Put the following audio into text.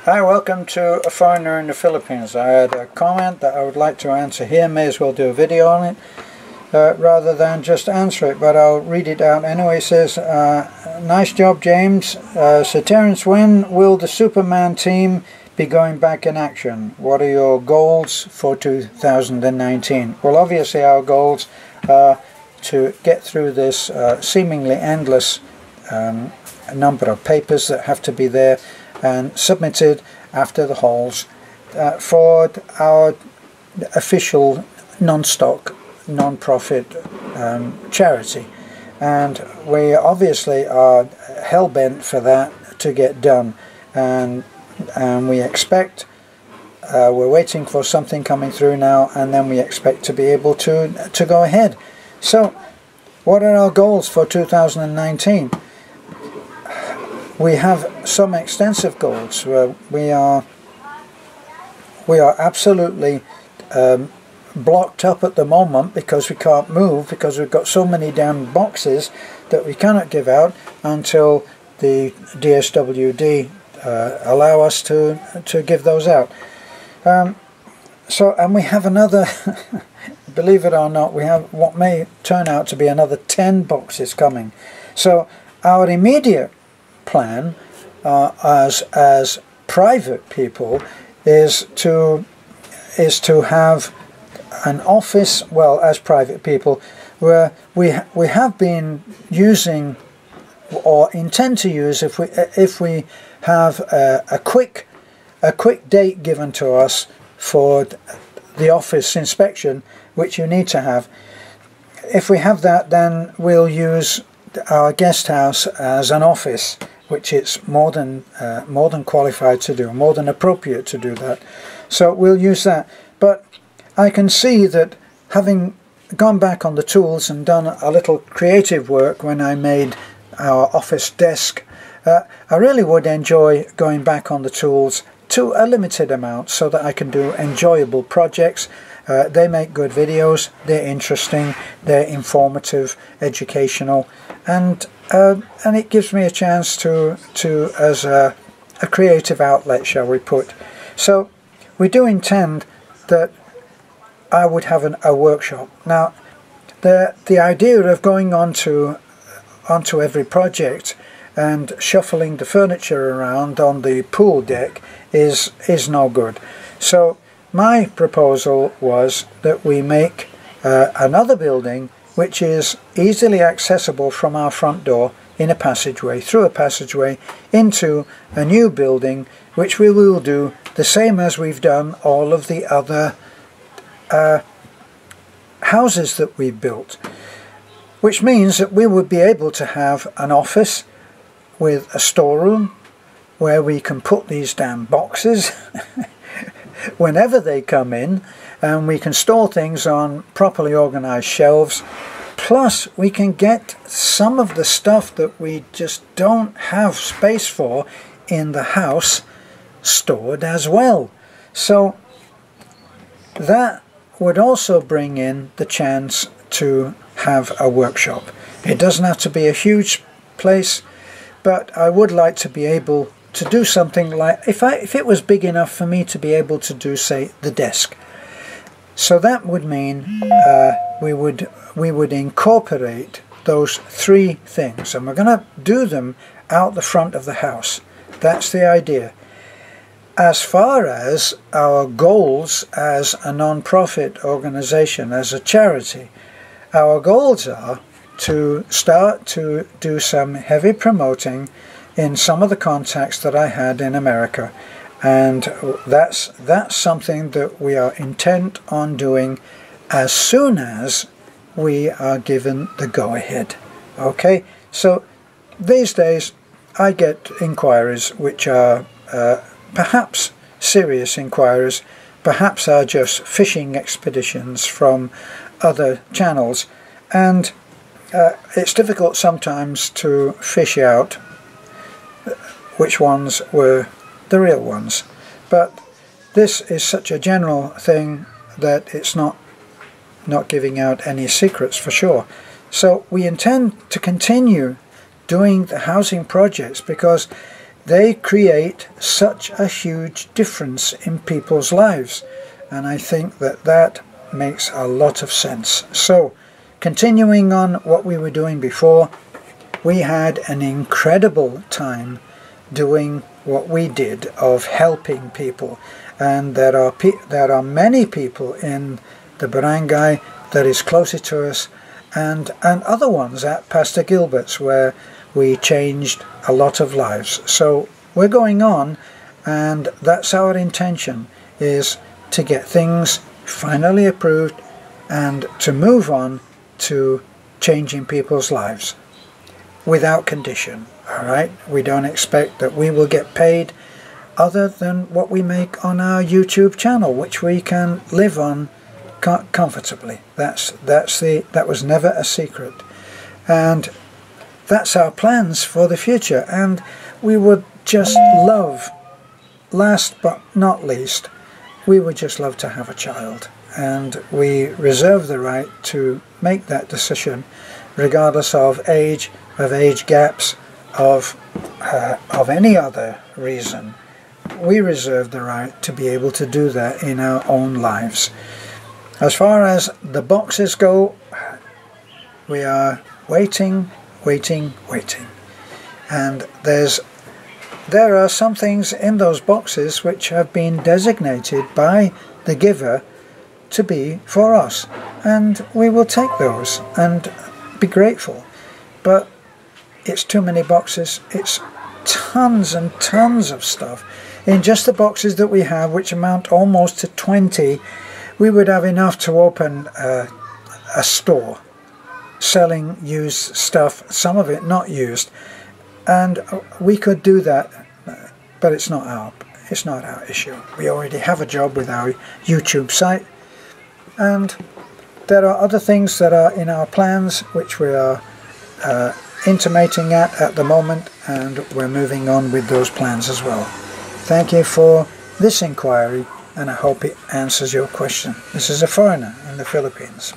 Hi, welcome to A Foreigner in the Philippines. I had a comment that I would like to answer here. May as well do a video on it rather than just answer it, but I'll read it out anyway. It says, nice job, James. So Terence, when will the Superman team be going back in action? What are your goals for 2019? Well, obviously our goals are to get through this seemingly endless number of papers that have to be there and submitted after the halls for our official non-stock, non-profit charity, and we obviously are hell-bent for that to get done, and we expect we're waiting for something coming through now, and then we expect to be able to go ahead. So what are our goals for 2019? We have some extensive goals. We are absolutely blocked up at the moment because we can't move, because we've got so many damn boxes that we cannot give out until the DSWD allow us to give those out. And we have another, believe it or not, we have what may turn out to be another 10 boxes coming. So our immediate plan as private people is to have an office, well, as private people, where we have been using or intend to use, if we have a quick date given to us for the office inspection, which you need to have. If we have that, then we'll use our guest house as an office, which it's more than qualified to do, more than appropriate to do that. So we'll use that. But I can see that, having gone back on the tools and done a little creative work when I made our office desk, I really would enjoy going back on the tools to a limited amount so that I can do enjoyable projects. They make good videos, they're interesting, they're informative, educational, and it gives me a chance to as a creative outlet, shall we put. So we do intend that I would have a workshop. Now the idea of going onto every project and shuffling the furniture around on the pool deck is no good. So my proposal was that we make another building which is easily accessible from our front door in a passageway, through a passageway, into a new building, which we will do the same as we've done all of the other houses that we've built, which means that we would be able to have an office with a storeroom where we can put these damn boxes whenever they come in, and we can store things on properly organized shelves. Plus we can get some of the stuff that we just don't have space for in the house stored as well. So that would also bring in the chance to have a workshop. It doesn't have to be a huge place, but I would like to be able to do something like, if it was big enough for me to be able to do, say, the desk. So that would mean we would incorporate those three things, and we're going to do them out the front of the house. That's the idea. As far as our goals as a non-profit organization, as a charity, our goals are to start to do some heavy promoting in some of the contacts that I had in America, and that's something that we are intent on doing as soon as we are given the go-ahead. Okay, so these days I get inquiries which are perhaps serious inquiries, perhaps are just fishing expeditions from other channels, and it's difficult sometimes to fish out which ones were the real ones. But this is such a general thing that it's not giving out any secrets for sure. So we intend to continue doing the housing projects, because they create such a huge difference in people's lives, and I think that that makes a lot of sense. So continuing on what we were doing before, we had an incredible time doing what we did of helping people, and there are many people in the barangay that is closer to us, and other ones at Pastor Gilbert's where we changed a lot of lives. So we're going on, and that's our intention, is to get things finally approved and to move on to changing people's lives without condition. Alright, we don't expect that we will get paid other than what we make on our YouTube channel, which we can live on comfortably. That was never a secret, and that's our plans for the future. And we would just love, last but not least, we would just love to have a child, and we reserve the right to make that decision regardless of age gaps, of any other reason. We reserve the right to be able to do that in our own lives. As far as the boxes go, we are waiting, and there are some things in those boxes which have been designated by the giver to be for us, and we will take those and be grateful. But it's too many boxes. It's tons and tons of stuff. In just the boxes that we have, which amount almost to 20, we would have enough to open a store selling used stuff, some of it not used, and we could do that, but it's not our issue. We already have a job with our YouTube site, and there are other things that are in our plans which we are intimating at the moment, and we're moving on with those plans as well. Thank you for this inquiry, and I hope it answers your question. This is a foreigner in the Philippines.